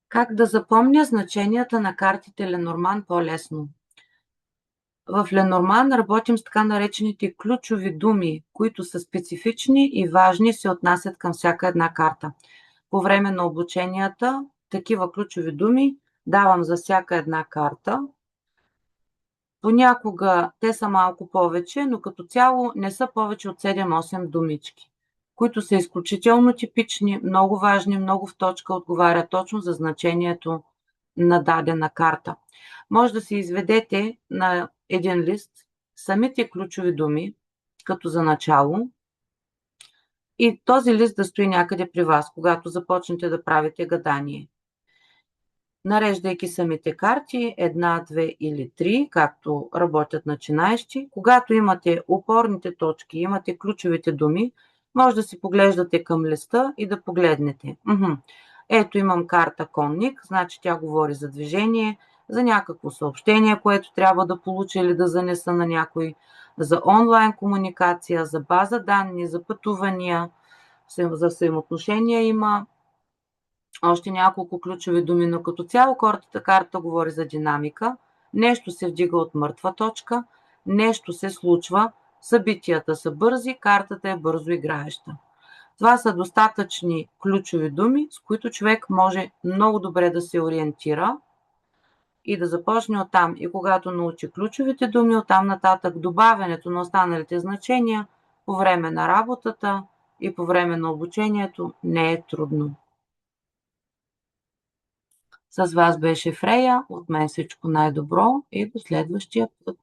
Как да запомня значенията на картите Ленорман по-лесно? В Ленорман работим с така наречените ключови думи, които са специфични и важни, се отнасят към всяка една карта. По време на обученията такива ключови думи давам за всяка една карта. Понякога те са малко повече, но като цяло не са повече от 7-8 думички, които са изключително типични, много важни, много в точка, отговарят точно за значението на дадена карта. Може да си изведете на един лист самите ключови думи, като за начало, и този лист да стои някъде при вас, когато започнете да правите гадание. Нареждайки самите карти, една, две или три, както работят начинаещи, когато имате опорните точки, имате ключовите думи, може да си поглеждате към листа и да погледнете. Ето имам карта конник, значи тя говори за движение, за някакво съобщение, което трябва да получа или да занеса на някой, за онлайн комуникация, за база данни, за пътувания, за взаимоотношения има още няколко ключови думи, но като цяло карта говори за динамика. Нещо се вдига от мъртва точка, нещо се случва, събитията са бързи, картата е бързо играеща. Това са достатъчни ключови думи, с които човек може много добре да се ориентира и да започне оттам. И когато научи ключовите думи, оттам нататък добавянето на останалите значения по време на работата и по време на обучението не е трудно. С вас беше Фрея, от мен всичко най-добро и до следващия път.